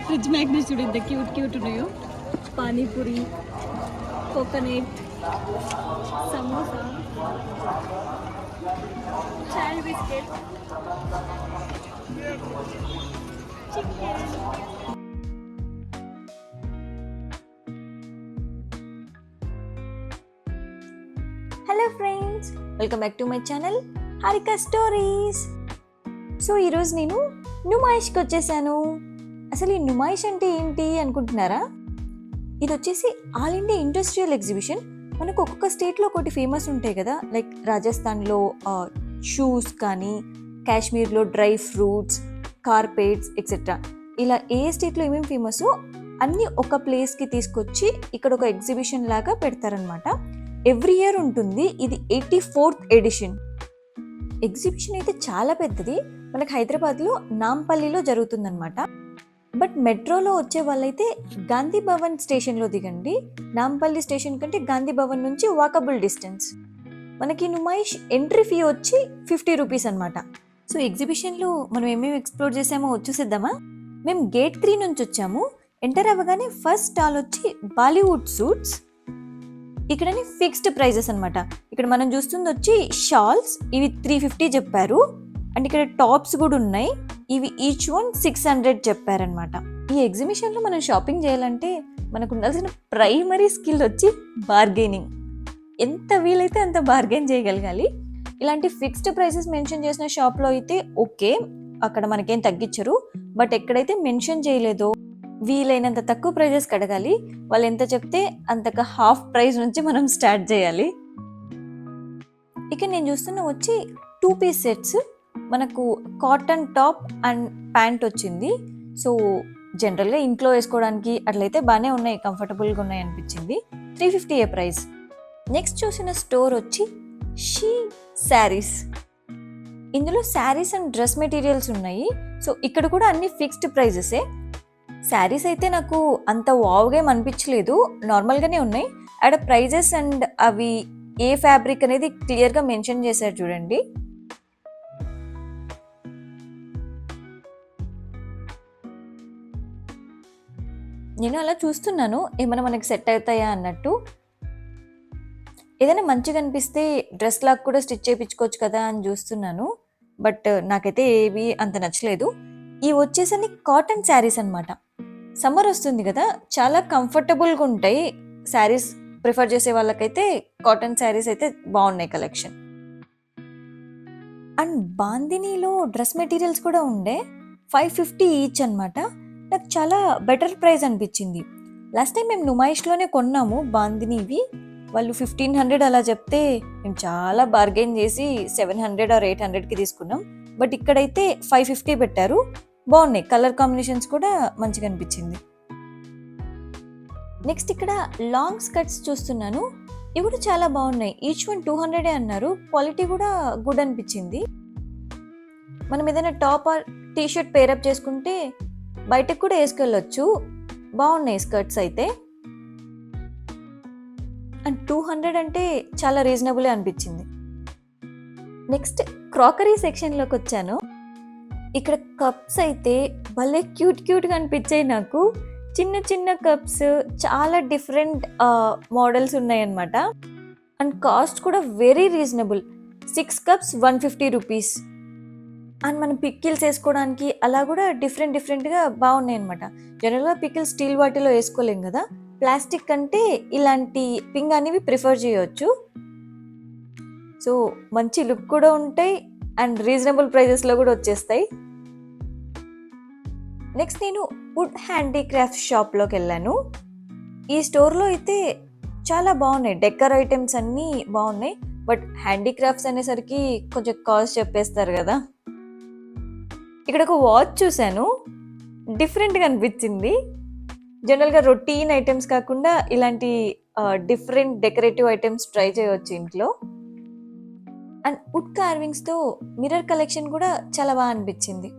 Fridge magnets చూడు ఎంత cute ఉన్నాయో. Panipuri, coconut, samosa, chai biscuit, chicken. Hello friends, welcome back to my channel Harika stories. So ఈరోజు నేను నుమాయిష్కి వచ్చేసాను. అసలు ఈ నుమాయిష్ అంటే ఏంటి అనుకుంటున్నారా? ఇది వచ్చేసి ఆల్ ఇండియా ఇండస్ట్రియల్ ఎగ్జిబిషన్. మనకు ఒక్కొక్క స్టేట్లో ఒకటి ఫేమస్ ఉంటాయి కదా, లైక్ రాజస్థాన్లో షూస్ కానీ, కాశ్మీర్లో డ్రై ఫ్రూట్స్, కార్పెట్స్ ఎక్సెట్రా. ఇలా ఏ స్టేట్లో ఏమేమి ఫేమస్ అన్నీ ఒక ప్లేస్కి తీసుకొచ్చి ఇక్కడ ఒక ఎగ్జిబిషన్ లాగా పెడతారనమాట. ఎవ్రీ ఇయర్ ఉంటుంది. ఇది 84th ఎడిషన్. ఎగ్జిబిషన్ అయితే చాలా పెద్దది. మనకు హైదరాబాద్లో నాంపల్లిలో జరుగుతుందన్నమాట. బట్ మెట్రోలో వచ్చే వాళ్ళైతే గాంధీ భవన్ స్టేషన్లో దిగండి. నాంపల్లి స్టేషన్ కంటే గాంధీ భవన్ నుంచి వాకబుల్ డిస్టెన్స్. మనకి నుమాయిష్ ఎంట్రీ ఫీ వచ్చి 50 రూపీస్ అనమాట. సో ఎగ్జిబిషన్లో మనం ఏమేమి ఎక్స్ప్లోర్ చేసామో చూసేద్దామా? మేము గేట్ 3 నుంచి వచ్చాము. ఎంటర్ అవ్వగానే ఫస్ట్ స్టాల్ వచ్చి బాలీవుడ్ సూట్స్. ఇక్కడని ఫిక్స్డ్ ప్రైజెస్ అనమాట. ఇక్కడ మనం చూస్తుంది వచ్చి షాల్స్, ఇవి 350 చెప్పారు. అండ్ ఇక్కడ టాప్స్ కూడా ఉన్నాయి. ఇవి ఈచ్ వన్ 600 చెప్పారనమాట. ఈ ఎగ్జిబిషన్లో మనం షాపింగ్ చేయాలంటే మనకు ఉండాల్సిన ప్రైమరీ స్కిల్ వచ్చి బార్గెనింగ్. ఎంత వీలైతే అంత బార్గెన్ చేయగలగాలి. ఇలాంటి ఫిక్స్డ్ ప్రైసెస్ మెన్షన్ చేసిన షాప్లో అయితే ఓకే, అక్కడ మనకేం తగ్గించరు. బట్ ఎక్కడైతే మెన్షన్ చేయలేదో వీలైనంత తక్కువ ప్రైజెస్ అడగాలి. వాళ్ళు ఎంత చెప్తే అంతకు హాఫ్ ప్రైస్ నుంచి మనం స్టార్ట్ చేయాలి. ఇక నేను చూస్తున్న వచ్చి 2 పీస్ సెట్స్. మనకు కాటన్ టాప్ అండ్ ప్యాంట్ వచ్చింది. సో జనరల్గా ఇంట్లో వేసుకోవడానికి అట్లయితే బాగానే ఉన్నాయి, కంఫర్టబుల్గా ఉన్నాయి అనిపించింది. 350 ప్రైస్. నెక్స్ట్ చూసిన స్టోర్ వచ్చి షీ శారీస్. ఇందులో శారీస్ అండ్ డ్రెస్ మెటీరియల్స్ ఉన్నాయి. సో ఇక్కడ కూడా అన్ని ఫిక్స్డ్ ప్రైజెసే. శారీస్ అయితే నాకు అంత వావ్గా ఏం అనిపించలేదు, నార్మల్గానే ఉన్నాయి. ఆడ ప్రైజెస్ అండ్ అవి ఏ ఫ్యాబ్రిక్ అనేది క్లియర్గా మెన్షన్ చేశారు చూడండి. నేను అలా చూస్తున్నాను, ఏమైనా మనకి సెట్ అవుతాయా అన్నట్టు. ఏదైనా మంచిగా అనిపిస్తే డ్రెస్ లాగా కూడా స్టిచ్ చేయించుకోవచ్చు కదా అని చూస్తున్నాను. బట్ నాకైతే ఏవి అంత నచ్చలేదు. ఇవి వచ్చేసరి కాటన్ శారీస్ అనమాట. సమ్మర్ వస్తుంది కదా, చాలా కంఫర్టబుల్గా ఉంటాయి. శారీస్ ప్రిఫర్ చేసే వాళ్ళకైతే కాటన్ శారీస్ అయితే బాగున్నాయి కలెక్షన్. అండ్ బాందినీలో డ్రెస్ మెటీరియల్స్ కూడా ఉండే. 550 ఈచ్ అనమాట. నాకు చాలా బెటర్ ప్రైస్ అనిపించింది. లాస్ట్ టైం మేము నుమాయిష్లోనే కొన్నాము బాందినీవి. వాళ్ళు 1500 అలా చెప్తే మేము చాలా బార్గెన్ చేసి 700 or 800కి తీసుకున్నాం. బట్ ఇక్కడైతే 550 పెట్టారు. బాగున్నాయి, కలర్ కాంబినేషన్స్ కూడా మంచిగా అనిపించింది. నెక్స్ట్ ఇక్కడ లాంగ్ స్కర్ట్స్ చూస్తున్నాను. ఇవి కూడా చాలా బాగున్నాయి. ఈచ్ వన్ 200 అన్నారు. క్వాలిటీ కూడా గుడ్ అనిపించింది. మనం ఏదైనా టాప్ ఆర్ టీషర్ట్ పేరప్ చేసుకుంటే బయటకు కూడా వేసుకెళ్ళొచ్చు. బాగున్నాయి స్కర్ట్స్ అయితే. అండ్ 200 అంటే చాలా రీజనబుల్ అనిపించింది. నెక్స్ట్ క్రాకరీ సెక్షన్లోకి వచ్చాను. ఇక్కడ కప్స్ అయితే భలే క్యూట్గా అనిపించాయి నాకు. చిన్న చిన్న కప్స్, చాలా డిఫరెంట్ మోడల్స్ ఉన్నాయన్నమాట. అండ్ కాస్ట్ కూడా very reasonable. 6 cups 150 rupees. And మనం పికిల్స్ వేసుకోవడానికి అలా కూడా డిఫరెంట్గా బాగున్నాయి అనమాట. జనరల్గా పికిల్స్ స్టీల్ వాటిలో వేసుకోలేం కదా, ప్లాస్టిక్ అంటే ఇలాంటి పింగ్ అనేవి ప్రిఫర్ చేయవచ్చు. సో మంచి లుక్ కూడా ఉంటాయి అండ్ రీజనబుల్ ప్రైజెస్లో కూడా వచ్చేస్తాయి. నెక్స్ట్ నేను వుడ్ హ్యాండీక్రాఫ్ట్ షాప్లోకి వెళ్ళాను. ఈ స్టోర్లో అయితే చాలా బాగున్నాయి, డెకర్ ఐటమ్స్ అన్నీ బాగున్నాయి. బట్ హ్యాండీక్రాఫ్ట్స్ అనేసరికి కొంచెం కాస్ట్ చెప్పేస్తారు కదా. ఇక్కడ ఒక వాచ్ చూశాను, డిఫరెంట్గా అనిపించింది. జనరల్గా రొటీన్ ఐటమ్స్ కాకుండా ఇలాంటి డిఫరెంట్ డెకరేటివ్ ఐటమ్స్ ట్రై చేయవచ్చు ఇంట్లో. అండ్ వుడ్ కార్వింగ్స్తో మిర్రర్ కలెక్షన్ కూడా చాలా బాగా అనిపించింది.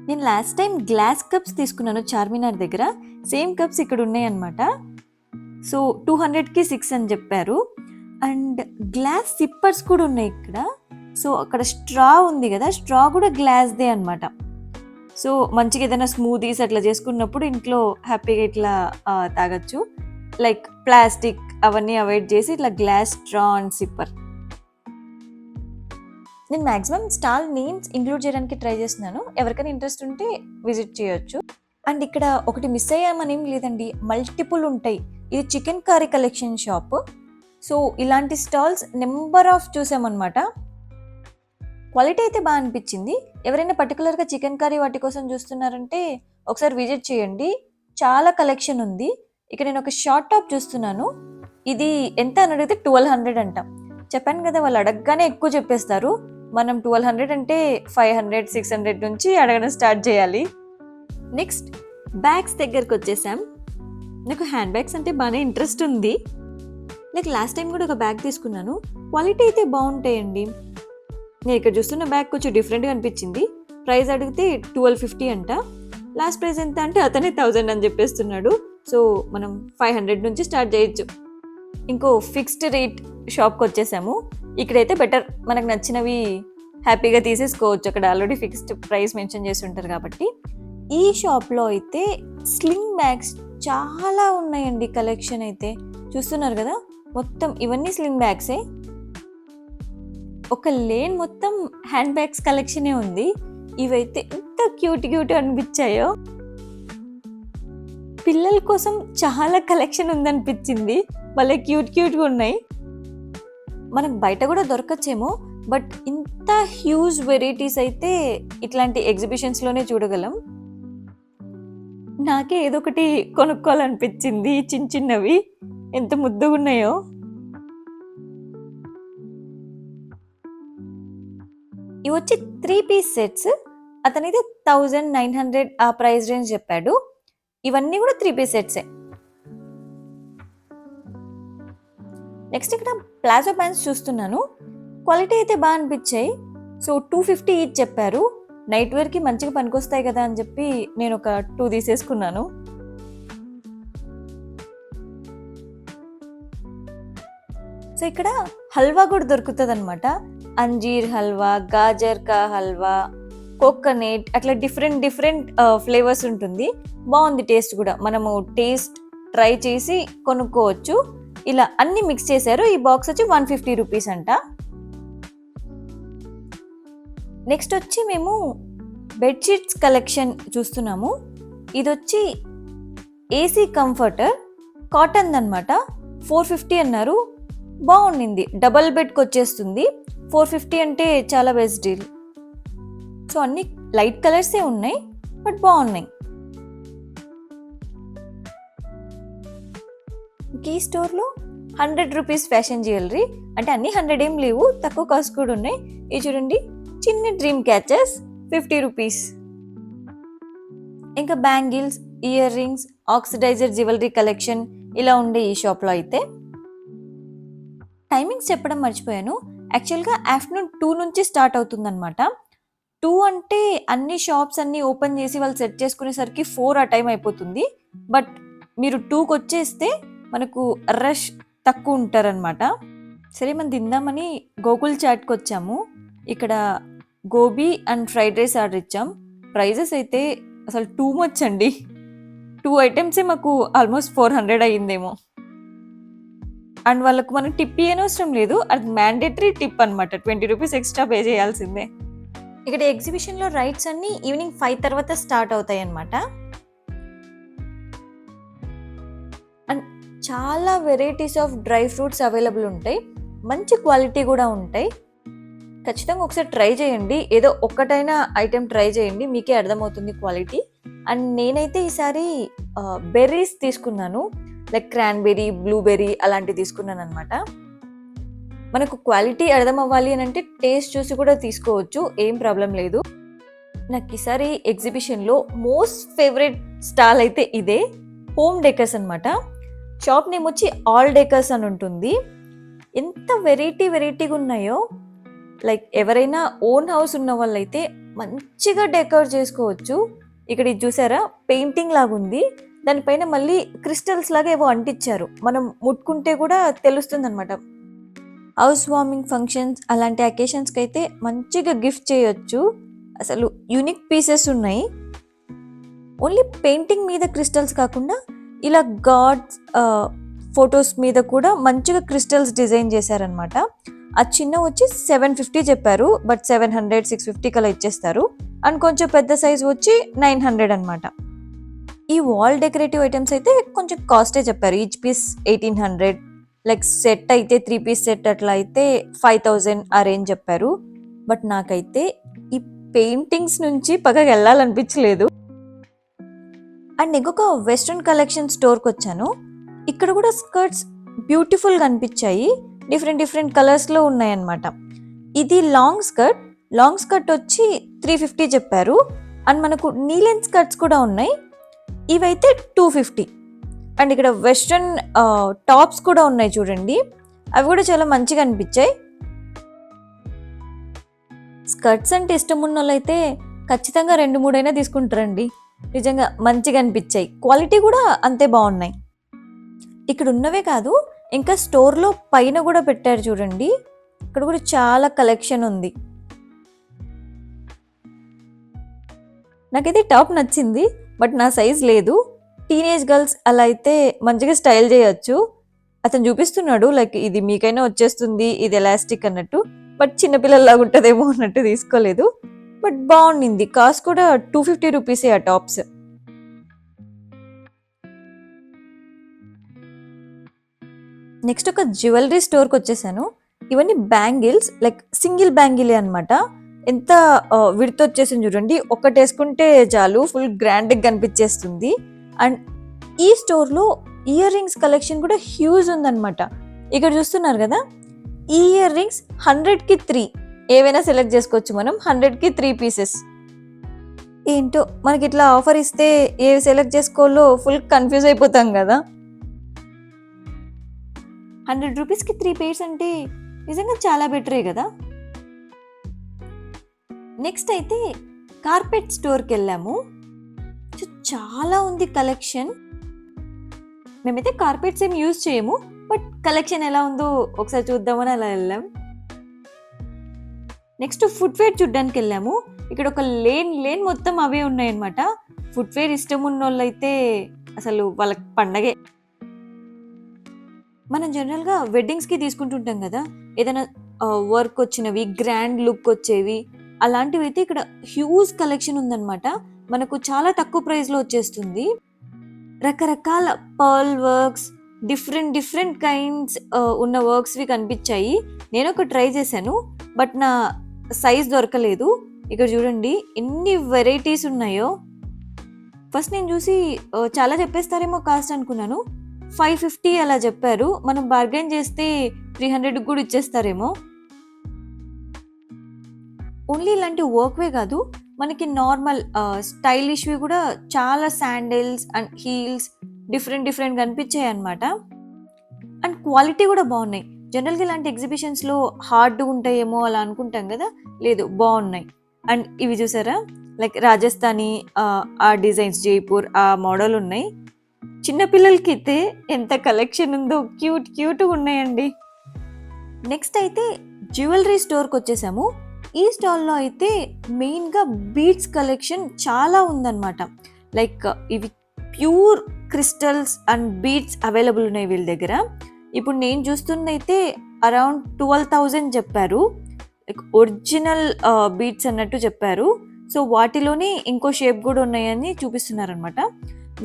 నేను లాస్ట్ టైం గ్లాస్ కప్స్ తీసుకున్నాను చార్మినార్ దగ్గర. సేమ్ కప్స్ ఇక్కడ ఉన్నాయి అన్నమాట. సో 200కి 6 అని చెప్పారు. అండ్ గ్లాస్ సిప్పర్స్ కూడా ఉన్నాయి ఇక్కడ. సో అక్కడ స్ట్రా ఉంది కదా, స్ట్రా కూడా గ్లాస్దే అనమాట. సో మంచిగా ఏదైనా స్మూదీస్ అట్లా చేసుకున్నప్పుడు ఇంట్లో హ్యాపీగా ఇట్లా తాగొచ్చు. లైక్ ప్లాస్టిక్ అవన్నీ అవాయిడ్ చేసి ఇట్లా గ్లాస్ స్ట్రా అండ్ సిప్పర్. నేను మ్యాక్సిమం స్టాల్ నేమ్స్ ఇంక్లూడ్ చేయడానికి ట్రై చేస్తున్నాను. ఎవరికైనా ఇంట్రెస్ట్ ఉంటే విజిట్ చేయొచ్చు. అండ్ ఇక్కడ ఒకటి మిస్ అయ్యామనేం లేదండి, మల్టిపుల్ ఉంటాయి. ఇది chicken curry collection shop. So ఇలాంటి స్టాల్స్ నెంబర్ ఆఫ్ చూసామన్నమాట. క్వాలిటీ అయితే బాగా అనిపించింది. ఎవరైనా పర్టికులర్గా చికెన్ కర్రీ వాటి కోసం చూస్తున్నారంటే ఒకసారి విజిట్ చేయండి. చాలా కలెక్షన్ ఉంది. ఇక్కడ నేను ఒక షార్ట్ టాప్ చూస్తున్నాను. ఇది ఎంత అని అడిగితే 1200 అంట. చెప్పాను కదా, వాళ్ళు అడగగానే ఎక్కువ చెప్పేస్తారు. మనం 1200 అంటే 500, 600 నుంచి అడగడం స్టార్ట్ చేయాలి. నెక్స్ట్ బ్యాగ్స్ దగ్గరకు వచ్చేసాం. నాకు హ్యాండ్ బ్యాగ్స్ అంటే బాగానే ఇంట్రెస్ట్ ఉంది. లైక్ లాస్ట్ టైం కూడా ఒక బ్యాగ్ తీసుకున్నాను. క్వాలిటీ అయితే బాగుంటాయండి. నేను ఇక్కడ చూస్తున్న బ్యాగ్ కొంచెం డిఫరెంట్గా అనిపించింది. ప్రైస్ అడిగితే 1250 అంట. లాస్ట్ ప్రైస్ ఎంత అంటే అతనే 1000 అని చెప్పేస్తున్నాడు. సో మనం 500 నుంచి స్టార్ట్ చేయొచ్చు. ఇంకో ఫిక్స్డ్ రేట్ షాప్కి వచ్చేసాము. ఇక్కడైతే బెటర్, మనకు నచ్చినవి హ్యాపీగా తీసేసుకోవచ్చు. అక్కడ ఆల్రెడీ ఫిక్స్డ్ ప్రైస్ మెన్షన్ చేసి ఉంటారు కాబట్టి. ఈ షాప్లో అయితే స్లింగ్ బ్యాగ్స్ చాలా ఉన్నాయండి. కలెక్షన్ అయితే చూస్తున్నారు కదా, మొత్తం ఇవన్నీ స్లింగ్ బ్యాగ్సే. ఒక లేన్ మొత్తం హ్యాండ్ బ్యాగ్స్ కలెక్షనే ఉంది. ఇవైతే ఎంత క్యూట్ అనిపించాయో. పిల్లల కోసం చాలా కలెక్షన్ ఉందనిపించింది. వాళ్ళే క్యూట్గా ఉన్నాయి. మనకు బయట కూడా దొరకచ్చేమో, బట్ ఇంత హ్యూజ్ వెరైటీస్ అయితే ఇట్లాంటి ఎగ్జిబిషన్స్లోనే చూడగలం. నాకే ఏదో ఒకటి కొనుక్కోవాలనిపించింది. చిన్నవి ఎంత ముద్దుగా ఉన్నాయో. ఇవి వచ్చి 3 పీస్ సెట్స్. అతనైతే 1900 ఆ ప్రైస్ రేంజ్ చెప్పాడు. ఇవన్నీ కూడా 3 పీస్ సెట్సే. నెక్స్ట్ ఇక్కడ ప్లాజో ప్యాంట్స్ చూస్తున్నాను. క్వాలిటీ అయితే బాగా అనిపించాయి. సో 250 ఈచ్ చెప్పారు. నైట్ వేర్కి మంచిగా పనికొస్తాయి కదా అని చెప్పి నేను ఒక 2 తీసేసుకున్నాను. సో ఇక్కడ హల్వా కూడా దొరుకుతుంది అనమాట. అంజీర్ హల్వా, గాజర్ కా హల్వా, కోకోనట్, అట్లా డిఫరెంట్ ఫ్లేవర్స్ ఉంటుంది. బాగుంది టేస్ట్ కూడా. మనము టేస్ట్ ట్రై చేసి కొనుక్కోవచ్చు. ఇలా అన్ని మిక్స్ చేశారు. ఈ బాక్స్ వచ్చి 150 రూపీస్ అంట. నెక్స్ట్ వచ్చి మేము బెడ్షీట్స్ కలెక్షన్ చూస్తున్నాము. ఇది వచ్చి ఏసీ కంఫర్టర్ కాటన్ అనమాట. 450 అన్నారు. బాగుండింది. డబల్ బెడ్కి వచ్చేస్తుంది. 450 అంటే చాలా బెస్ట్ డీల్. సో అన్ని లైట్ కలర్సే ఉన్నాయి, బట్ బాగున్నాయి. ఈ స్టోర్లో 100 రూపీస్ ఫ్యాషన్ జ్యువెలరీ, అంటే అన్ని 100 ఏం లేవు, తక్కువ కాస్ట్ కూడా ఉన్నాయి. ఇది చూడండి, చిన్న డ్రీమ్ క్యాచెస్ 50 రూపీస్. ఇంకా bangles, ear rings, oxidiser jewellery collection ఇలా ఉండే ఈ షాప్లో అయితే. టైమింగ్స్ చెప్పడం మర్చిపోయాను. యాక్చువల్గా ఆఫ్టర్నూన్ 2 నుంచి స్టార్ట్ అవుతుందన్నమాట. 2 అంటే అన్ని షాప్స్ అన్నీ ఓపెన్ చేసి వాళ్ళు సెట్ చేసుకునేసరికి 4 ఆ టైం అయిపోతుంది. బట్ మీరు 2కి వచ్చేస్తే మనకు రష్ తక్కువ ఉంటారనమాట. సరే, మనం తిందామని గోకుల్ చాట్కి వచ్చాము. ఇక్కడ gobi and fried rice order ఇచ్చాం. ప్రైజెస్ అయితే అసలు టూ మచ్ అండి. 2 ఐటమ్సే మాకు ఆల్మోస్ట్ 400 అయ్యిందేమో. అండ్ వాళ్ళకు మనం టిప్ ఇవ్వనవసరం లేదు, అది మ్యాండేటరీ టిప్ అనమాట. 20 రూపీస్ ఎక్స్ట్రా పే చేయాల్సిందే. ఇక్కడ ఎగ్జిబిషన్లో రైడ్స్ అన్నీ ఈవినింగ్ 5 తర్వాత స్టార్ట్ అవుతాయి అన్నమాట. అండ్ చాలా varieties of dry fruits available ఉంటాయి. మంచి క్వాలిటీ కూడా ఉంటాయి. ఖచ్చితంగా ఒకసారి ట్రై చేయండి. ఏదో ఒక్కటైనా ఐటెం ట్రై చేయండి, మీకే అర్థమవుతుంది క్వాలిటీ. అండ్ నేనైతే ఈసారి బెర్రీస్ తీసుకున్నాను. లైక్ క్రాన్బెర్రీ, బ్లూబెర్రీ అలాంటివి తీసుకున్నాను అనమాట. మనకు క్వాలిటీ అర్థం అవ్వాలి అని అంటే టేస్ట్ చూసి కూడా తీసుకోవచ్చు, ఏం ప్రాబ్లం లేదు. నాకు ఈసారి ఎగ్జిబిషన్లో మోస్ట్ ఫేవరెట్ స్టాల్ అయితే ఇదే, హోమ్ డెకర్స్ అనమాట. షాప్ నేమ్ వచ్చి ఆల్ డెకర్స్ అని ఉంటుంది. ఎంత వెరైటీగా ఉన్నాయో. లైక్ ఎవరైనా ఓన్ హౌస్ ఉన్న వాళ్ళైతే మంచిగా డెకరేట్ చేసుకోవచ్చు. ఇక్కడ ఇది చూసారా, పెయింటింగ్ లాగా ఉంది. దానిపైన మళ్ళీ క్రిస్టల్స్ లాగా ఏవో అంటించారు. మనం ముట్టుకుంటే కూడా తెలుస్తుంది అనమాట. హౌస్ వార్మింగ్ ఫంక్షన్స్ అలాంటి అకేషన్స్కి అయితే మంచిగా గిఫ్ట్ చేయొచ్చు. అసలు యూనిక్ పీసెస్ ఉన్నాయి. ఓన్లీ పెయింటింగ్ మీద క్రిస్టల్స్ కాకుండా ఇలా గాడ్స్ ఫొటోస్ మీద కూడా మంచిగా క్రిస్టల్స్ డిజైన్ చేశారనమాట. ఆ చిన్న వచ్చి 750 చెప్పారు, బట్ 700 650 కలా ఇచ్చేస్తారు. అండ్ కొంచెం పెద్ద సైజ్ వచ్చి 900 అనమాట. ఈ వాల్ డెకరేటివ్ ఐటమ్స్ అయితే కొంచెం కాస్టే చెప్పారు. ఈచ్ పీస్ 1800, లైక్ సెట్ అయితే 3 పీస్ సెట్ అట్లా అయితే 5000 ఆ రేంజ్ చెప్పారు. బట్ నాకైతే ఈ పెయింటింగ్స్ నుంచి పక్కకి వెళ్ళాలనిపించలేదు. అండ్ ఇంకొక వెస్ట్రన్ కలెక్షన్ స్టోర్కి వచ్చాను. ఇక్కడ కూడా స్కర్ట్స్ బ్యూటిఫుల్గా అనిపించాయి. డిఫరెంట్ కలర్స్లో ఉన్నాయన్నమాట. ఇది లాంగ్ స్కర్ట్ వచ్చి 350 చెప్పారు. అండ్ మనకు నీలెన్ స్కర్ట్స్ కూడా ఉన్నాయి, ఇవైతే 250. అండ్ ఇక్కడ వెస్ట్రన్ టాప్స్ కూడా ఉన్నాయి చూడండి, అవి కూడా చాలా మంచిగా అనిపించాయి. స్కర్ట్స్ అంటే ఇష్టం ఉన్న వాళ్ళైతే ఖచ్చితంగా 2-3 అయినా తీసుకుంటారండి. నిజంగా మంచిగా అనిపించాయి, క్వాలిటీ కూడా అంతే బాగున్నాయి. ఇక్కడ ఉన్నవే కాదు, ఇంకా స్టోర్లో పైన కూడా పెట్టారు చూడండి, ఇక్కడ కూడా చాలా కలెక్షన్ ఉంది. నాకైతే టాప్ నచ్చింది, బట్ నా సైజ్ లేదు. టీనేజ్ గర్ల్స్ అలా అయితే మంచిగా స్టైల్ చేయొచ్చు. అతను చూపిస్తున్నాడు లైక్ ఇది మీకైనా వచ్చేస్తుంది, ఇది ఎలాస్టిక్ అన్నట్టు, బట్ చిన్నపిల్లల్లాగా ఉంటుందేమో అన్నట్టు తీసుకోలేదు. బట్ బాగుండింది. కాస్ట్ కూడా 250 రూపీసే ఆ టాప్స్. నెక్స్ట్ ఒక జ్యువెలరీ స్టోర్కి వచ్చేసాను. ఇవన్నీ బ్యాంగిల్స్, లైక్ సింగిల్ బ్యాంగిలే అనమాట. ఎంత విడత వచ్చేసింది చూడండి, ఒకటి వేసుకుంటే చాలు, ఫుల్ గ్రాండ్గా కనిపించేస్తుంది. అండ్ ఈ స్టోర్లో ఇయర్ రింగ్స్ కలెక్షన్ కూడా హ్యూజ్ ఉందన్నమాట. ఇక్కడ చూస్తున్నారు కదా, ఈ ఇయర్ రింగ్స్ 100కి 3, ఏవైనా సెలెక్ట్ చేసుకోవచ్చు మనం. 100కి 3 పీసెస్. ఏంటో మనకి ఇట్లా ఆఫర్ ఇస్తే ఏ సెలెక్ట్ చేసుకోవాలో ఫుల్ కన్ఫ్యూజ్ అయిపోతాం కదా. 100 రూపీస్కి 3 పేర్స్ అంటే నిజంగా చాలా బెటరే కదా. నెక్స్ట్ అయితే కార్పెట్ స్టోర్కి వెళ్ళాము. చాలా ఉంది కలెక్షన్. మేమైతే కార్పెట్స్ ఏం యూజ్ చేయము, బట్ కలెక్షన్ ఎలా ఉందో ఒకసారి చూద్దామని అలా వెళ్ళాం. నెక్స్ట్ ఫుట్వేర్ చూడ్డానికి వెళ్ళాము. ఇక్కడ ఒక లేన్ మొత్తం అవే ఉన్నాయన్నమాట. ఫుట్వేర్ ఇష్టం ఉన్న వాళ్ళు అయితే అసలు వాళ్ళకి పండగే. మనం జనరల్గా వెడ్డింగ్స్కి తీసుకుంటుంటాం కదా, ఏదైనా వర్క్ వచ్చినవి, గ్రాండ్ లుక్ వచ్చేవి, అలాంటివి అయితే ఇక్కడ హ్యూజ్ కలెక్షన్ ఉందన్నమాట. మనకు చాలా తక్కువ ప్రైస్లో వచ్చేస్తుంది. రకరకాల పర్ల్ వర్క్స్, డిఫరెంట్ కైండ్స్ ఉన్న వర్క్స్వి కనిపించాయి. నేను ఒక ట్రై చేశాను, బట్ నా సైజ్ దొరకలేదు. ఇక్కడ చూడండి ఎన్ని వెరైటీస్ ఉన్నాయో. ఫస్ట్ నేను చూసి చాలా చెప్పేస్తారేమో కాస్ట్ అనుకున్నాను. 550 అలా చెప్పారు. మనం బార్గెన్ చేస్తే 300 కూడా ఇచ్చేస్తారేమో. ఓన్లీ ఇలాంటి వర్క్వే కాదు, మనకి నార్మల్ స్టైలిష్వి కూడా చాలా శాండిల్స్ అండ్ హీల్స్ డిఫరెంట్ కనిపించాయి అనమాట. అండ్ క్వాలిటీ కూడా బాగున్నాయి. జనరల్గా ఇలాంటి ఎగ్జిబిషన్స్లో హార్డ్గా ఉంటాయేమో అలా అనుకుంటాం కదా, లేదు బాగున్నాయి. అండ్ ఇవి చూసారా, లైక్ రాజస్థానీ ఆ డిజైన్స్, జైపూర్ ఆ మోడల్ ఉన్నాయి. చిన్నపిల్లలకి అయితే ఎంత కలెక్షన్ ఉందో, క్యూట్గా ఉన్నాయండి. నెక్స్ట్ అయితే జ్యువెలరీ స్టోర్కి వచ్చేసాము. ఈ స్టాల్లో అయితే మెయిన్గా బీడ్స్ కలెక్షన్ చాలా ఉందన్నమాట. లైక్ ఇవి pure crystals and beads available ఉన్నాయి వీళ్ళ దగ్గర. ఇప్పుడు నేను చూస్తున్నైతే అరౌండ్ 12,000 చెప్పారు. లైక్ ఒరిజినల్ బీడ్స్ అన్నట్టు చెప్పారు. సో వాటిలోనే ఇంకో షేప్ కూడా ఉన్నాయని చూపిస్తున్నారనమాట.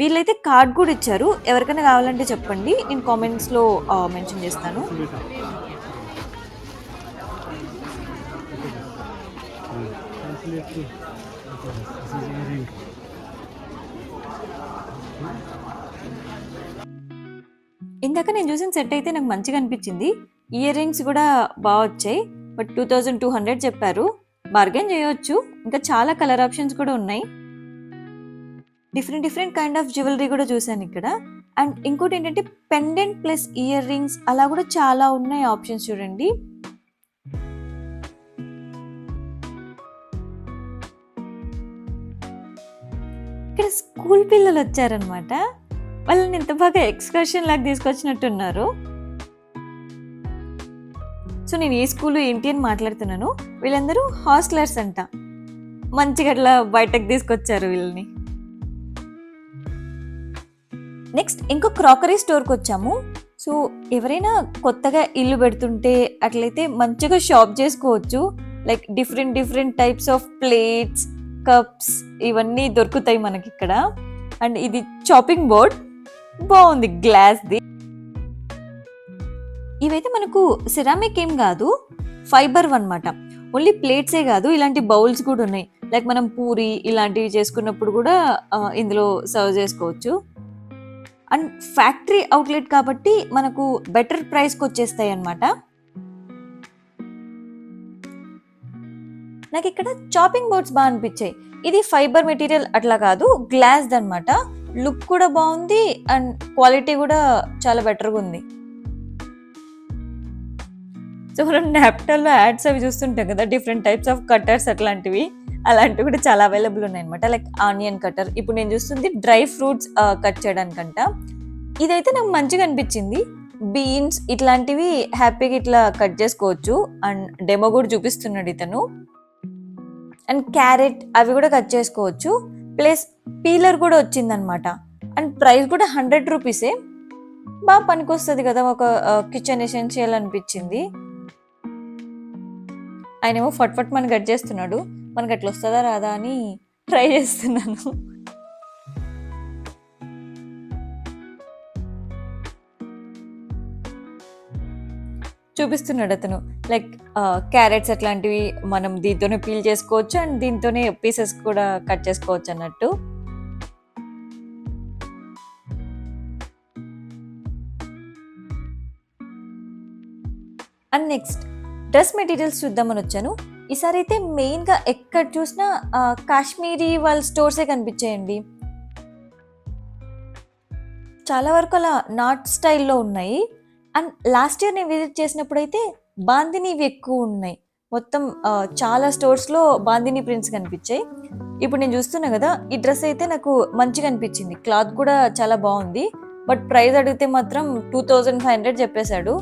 వీళ్ళైతే కార్డ్ కూడా ఇచ్చారు. ఎవరికైనా కావాలంటే చెప్పండి, నేను కామెంట్స్లో మెన్షన్ చేస్తాను. ఇందాక నేను చూసిన సెట్ అయితే నాకు మంచిగా అనిపించింది. ఇయర్ రింగ్స్ కూడా బాగా వచ్చాయి, బట్ 2200 చెప్పారు. బార్గెన్ చేయవచ్చు. ఇంకా చాలా కలర్ ఆప్షన్స్ కూడా ఉన్నాయి. డిఫరెంట్ కైండ్ ఆఫ్ జ్యువెలరీ కూడా చూసాను ఇక్కడ. అండ్ ఇంకోటి ఏంటంటే పెండెంట్ ప్లస్ ఇయర్ రింగ్స్ అలా కూడా చాలా ఉన్నాయి ఆప్షన్స్ చూడండి. ఇక్కడ స్కూల్ పిల్లలు వచ్చారనమాట. వాళ్ళని ఎంత బాగా ఎక్స్కర్షన్ లాగా తీసుకొచ్చినట్టున్నారు. సో నేను ఏ స్కూల్ ఏంటి అని మాట్లాడుతున్నాను. వీళ్ళందరూ హాస్టలర్స్ అంట. మంచిగా అట్లా బయటకు తీసుకొచ్చారు వీళ్ళని. నెక్స్ట్ ఇంకో క్రాకరీ స్టోర్కి వచ్చాము. సో ఎవరైనా కొత్తగా ఇల్లు పెడుతుంటే అట్లయితే మంచిగా షాప్ చేసుకోవచ్చు. Like different different types of plates, cups ఇవన్నీ దొరుకుతాయి మనకి ఇక్కడ. అండ్ ఇది చాపింగ్ బోర్డ్ బాగుంది, గ్లాస్ది. ఇవైతే మనకు సిరామిక్ ఏం కాదు, ఫైబర్ అన్నమాట. ఓన్లీ ప్లేట్సే కాదు, ఇలాంటి బౌల్స్ కూడా ఉన్నాయి. లైక్ మనం పూరి ఇలాంటివి చేసుకున్నప్పుడు కూడా ఇందులో సర్వ్ చేసుకోవచ్చు. అండ్ ఫ్యాక్టరీ అవుట్లెట్ కాబట్టి మనకు బెటర్ ప్రైస్కి వచ్చేస్తాయి అన్నమాట. నాకు ఇక్కడ చాపింగ్ బోర్డ్స్ బాగా అనిపించాయి. ఇది ఫైబర్ మెటీరియల్ అట్లా కాదు, గ్లాస్ అనమాట. లుక్ కూడా బాగుంది అండ్ క్వాలిటీ కూడా చాలా బెటర్గా ఉంది. సో మనం నాప్టాల్లో యాడ్స్ అవి చూస్తుంటాం కదా, డిఫరెంట్ టైప్స్ ఆఫ్ కట్టర్స్ అలాంటివి కూడా చాలా అవైలబుల్ ఉన్నాయి అనమాట. Like onion cutter. ఇప్పుడు నేను చూస్తుంది డ్రై ఫ్రూట్స్ కట్ చేయడానికంట. ఇదైతే నాకు మంచిగా అనిపించింది. బీన్స్ ఇట్లాంటివి హ్యాపీగా ఇట్లా కట్ చేసుకోవచ్చు. అండ్ డెమో కూడా చూపిస్తున్నాడు ఇతను. అండ్ క్యారెట్ అవి కూడా కట్ చేసుకోవచ్చు. ప్లస్ పీలర్ కూడా వచ్చిందనమాట. అండ్ ప్రైస్ కూడా 100 రూపీసే. బాగా పనికొస్తుంది కదా, ఒక కిచెన్ ఎసెన్షియల్ అనిపించింది. ఆయనేమో ఫట్ మనకి కట్ చేస్తున్నాడు. మనకి అట్లా వస్తుందా రాదా అని ట్రై చేస్తున్నాను. చూపిస్తున్నాడు అతను. లైక్ క్యారెట్స్ అట్లాంటివి మనం దీంతోనే పీల్ చేసుకోవచ్చు అండ్ దీంతోనే పీసెస్ కూడా కట్ చేసుకోవచ్చు అన్నట్టు. అండ్ నెక్స్ట్ డ్రెస్ మెటీరియల్స్ చూద్దామని వచ్చాను. ఈసారి అయితే మెయిన్గా ఎక్కడ చూసినా కాశ్మీరీ వాళ్ళ స్టోర్సే కనిపించాయండి. చాలా వరకు అలా నార్త్ స్టైల్లో ఉన్నాయి. అండ్ లాస్ట్ ఇయర్ నేను విజిట్ చేసినప్పుడు అయితే బాందినీవి ఎక్కువ ఉన్నాయి. మొత్తం చాలా స్టోర్స్లో బాందినీ ప్రింట్స్ కనిపించాయి. ఇప్పుడు నేను చూస్తున్నా కదా, ఈ డ్రెస్ అయితే నాకు మంచిగా అనిపించింది. క్లాత్ కూడా చాలా బాగుంది. బట్ ప్రైస్ అడిగితే మాత్రం 2500 చెప్పేశాడు.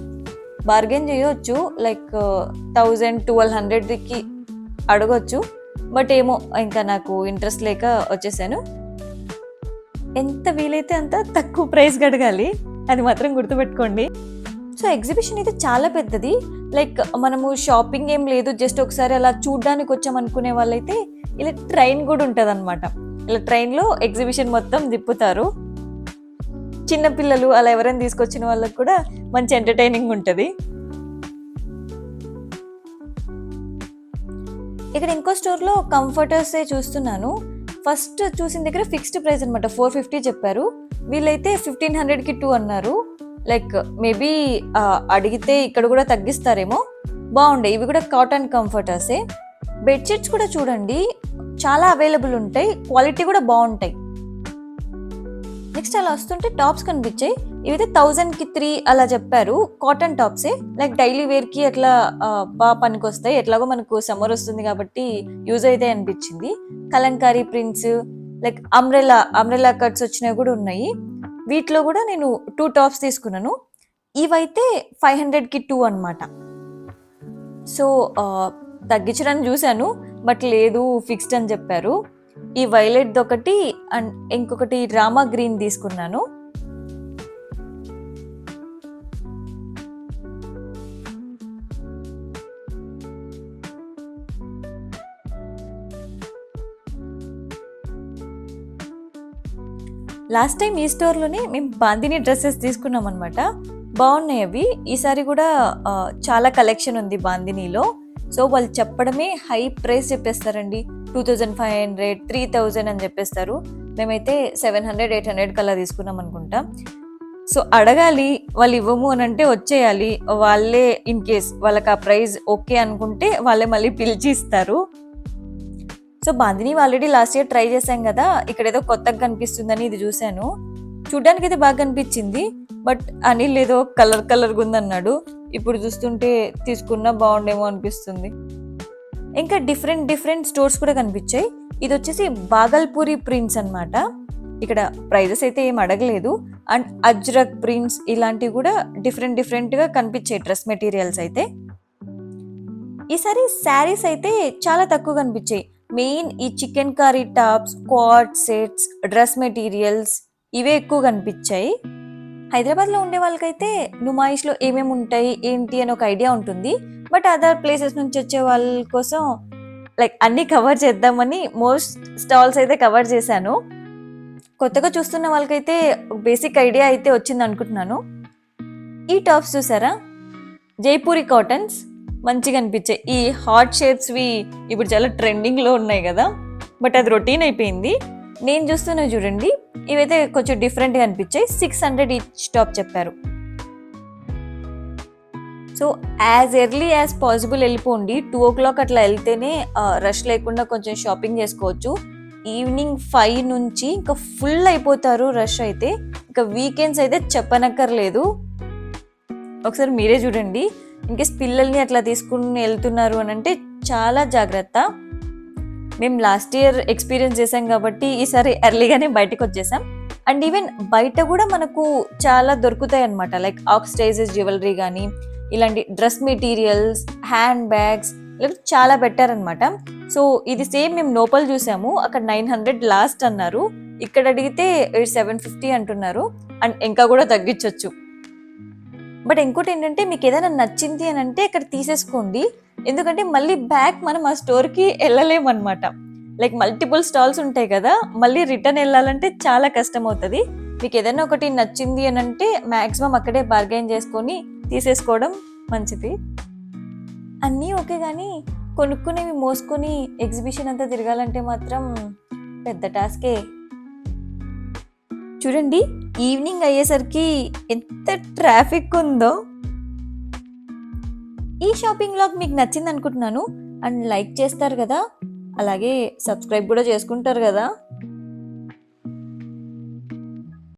బార్గెన్ చేయొచ్చు, లైక్ 1000-1200కి అడగొచ్చు. బట్ ఏమో ఇంకా నాకు ఇంట్రెస్ట్ లేక వచ్చేసాను. ఎంత వీలైతే అంత తక్కువ ప్రైస్కి అడగాలి, అది మాత్రం గుర్తుపెట్టుకోండి. సో ఎగ్జిబిషన్ అయితే చాలా పెద్దది. లైక్ మనము షాపింగ్ ఏం లేదు, జస్ట్ ఒకసారి అలా చూడ్డానికి వచ్చామనుకునే వాళ్ళైతే ఇలా ట్రైన్ కూడా ఉంటుంది అనమాట. ఇలా ట్రైన్లో ఎగ్జిబిషన్ మొత్తం తిప్పుతారు. చిన్నపిల్లలు అలా ఎవరైనా తీసుకొచ్చిన వాళ్ళకి కూడా మంచి ఎంటర్టైనింగ్ ఉంటుంది. ఇక్కడ ఇంకో స్టోర్లో కంఫర్టర్సే చూస్తున్నాను. ఫస్ట్ చూసిన దగ్గర ఫిక్స్డ్ ప్రైస్ అనమాట, 450 చెప్పారు. వీళ్ళైతే 1500కి 2 అన్నారు. లైక్ మేబీ అడిగితే ఇక్కడ కూడా తగ్గిస్తారేమో. బాగుండే. ఇవి కూడా కాటన్ కంఫర్టర్సే. బెడ్షీట్స్ కూడా చూడండి, చాలా అవైలబుల్ ఉంటాయి, క్వాలిటీ కూడా బాగుంటాయి. నెక్స్ట్ అలా వస్తుంటే టాప్స్ కనిపించాయి. ఇవైతే 1000కి 3 అలా చెప్పారు. కాటన్ టాప్సే, లైక్ డైలీ వేర్కి అట్లా బాగా పనికొస్తాయి. ఎట్లాగో మనకు సమ్మర్ వస్తుంది కాబట్టి యూజ్ అయితే అనిపించింది. Kalamkari prints, like umbrella cuts వచ్చినవి కూడా ఉన్నాయి. వీటిలో కూడా నేను 2 టాప్స్ తీసుకున్నాను. ఇవైతే 500కి 2 అనమాట. సో తగ్గించడానికి చూశాను, బట్ లేదు ఫిక్స్డ్ అని చెప్పారు. ఈ వైలెట్ ఒకటి అండ్ ఇంకొకటి రామా గ్రీన్ తీసుకున్నాను. లాస్ట్ టైం ఈ స్టోర్లోనే మేము బాందినీ డ్రెస్సెస్ తీసుకున్నాం అనమాట. బాగున్నాయి అవి. ఈసారి కూడా చాలా కలెక్షన్ ఉంది బాందినీలో. సో వాళ్ళు చెప్పడమే హై ప్రైస్ చెప్పేస్తారండి. 2500, 3000 అని చెప్పేస్తారు. మేమైతే 700-800 కల్లా తీసుకున్నాం అనుకుంటా. సో అడగాలి, వాళ్ళు ఇవ్వము అని అంటే వచ్చేయాలి. వాళ్ళే ఇన్ కేస్ వాళ్ళకి ఆ ప్రైస్ ఓకే అనుకుంటే వాళ్ళే మళ్ళీ పిలిచి ఇస్తారు. So bandhani already last year try చేశాం కదా, ఇక్కడ ఏదో కొత్తగా కనిపిస్తుందని ఇది చూశాను. చూడ్డానికి అయితే బాగా కనిపించింది. బట్ అనిల్ ఏదో కలర్గా ఉందన్నాడు. ఇప్పుడు చూస్తుంటే తీసుకున్నా బాగుండేమో అనిపిస్తుంది. ఇంకా డిఫరెంట్ స్టోర్స్ కూడా కనిపించాయి. ఇది వచ్చేసి బాగల్పూరి ప్రింట్స్ అనమాట. ఇక్కడ ప్రైజెస్ అయితే ఏం అడగలేదు. అండ్ అజ్రక్ ప్రింట్స్ ఇలాంటివి కూడా డిఫరెంట్గా కనిపించాయి డ్రెస్ మెటీరియల్స్ అయితే. ఈసారి శారీస్ అయితే చాలా తక్కువ కనిపించాయి. మెయిన్ ఈ chicken curry tops, quad sets, dress materials ఇవే ఎక్కువ కనిపించాయి. హైదరాబాద్లో ఉండే వాళ్ళకైతే నుమాయిష్లో ఏమేమి ఉంటాయి ఏంటి అని ఒక ఐడియా ఉంటుంది. బట్ అదర్ ప్లేసెస్ నుంచి వచ్చే వాళ్ళ కోసం లైక్ అన్నీ కవర్ చేద్దామని మోస్ట్ స్టాల్స్ అయితే కవర్ చేశాను. కొత్తగా చూస్తున్న వాళ్ళకైతే బేసిక్ ఐడియా అయితే వచ్చింది అనుకుంటున్నాను. ఈ టాప్స్ చూసారా, జైపూరి కాటన్స్ మంచిగా అనిపించాయి. ఈ హాట్ షేప్స్వి ఇప్పుడు చాలా ట్రెండింగ్లో ఉన్నాయి కదా, బట్ అది రొటీన్ అయిపోయింది. నేను చూస్తున్నవి చూడండి, ఇవైతే కొంచెం డిఫరెంట్గా అనిపించాయి. 600 ఈచ్ టాప్ చెప్పారు. So as early as possible వెళ్ళిపోండి. 2 o'clock అట్లా వెళ్తేనే రష్ లేకుండా కొంచెం షాపింగ్ చేసుకోవచ్చు. ఈవినింగ్ 5 నుంచి ఇంకా ఫుల్ అయిపోతారు రష్ అయితే. ఇంకా వీకెండ్స్ అయితే చెప్పనక్కర్లేదు. ఒకసారి మీరే చూడండి. ఇన్కేస్ పిల్లల్ని అట్లా తీసుకుని వెళ్తున్నారు అని అంటే చాలా జాగ్రత్త. మేము లాస్ట్ ఇయర్ ఎక్స్పీరియన్స్ చేసాం కాబట్టి ఈసారి ఎర్లీగానే బయటకు వచ్చేసాం. అండ్ ఈవెన్ బయట కూడా మనకు చాలా దొరుకుతాయి అనమాట. లైక్ ఆక్సిడైజెస్ జ్యువెలరీ కానీ, ఇలాంటి డ్రెస్ మెటీరియల్స్, హ్యాండ్ బ్యాగ్స్ లేకపోతే చాలా పెట్టారనమాట. సో ఇది సేమ్ మేము లోపల చూసాము, అక్కడ 900 లాస్ట్ అన్నారు. ఇక్కడ అడిగితే 750 అంటున్నారు. అండ్ ఇంకా కూడా తగ్గించవచ్చు. బట్ ఇంకోటి ఏంటంటే, మీకు ఏదైనా నచ్చింది అని అంటే ఇక్కడ తీసేసుకోండి. ఎందుకంటే మళ్ళీ బ్యాక్ మనం ఆ స్టోర్కి వెళ్ళలేమన్నమాట. లైక్ మల్టిపుల్ స్టాల్స్ ఉంటాయి కదా, మళ్ళీ రిటర్న్ వెళ్ళాలంటే చాలా కష్టం అవుతుంది. మీకు ఏదైనా ఒకటి నచ్చింది అని అంటే మ్యాక్సిమం అక్కడే బార్గెన్ చేసుకొని తీసేసుకోవడం మంచిది. అన్నీ ఓకే, కానీ కొనుక్కునేవి మోసుకొని ఎగ్జిబిషన్ అంతా తిరగాలంటే మాత్రం పెద్ద టాస్కే. చూడండి, ఈవినింగ్ అయ్యేసరికి ఎంత ట్రాఫిక్ ఉందో. ఈ షాపింగ్ వ్లాగ్ మీకు నచ్చింది అనుకుంటున్నాను. అండ్ లైక్ చేస్తారు కదా, అలాగే సబ్స్క్రైబ్ కూడా చేసుకుంటారు కదా.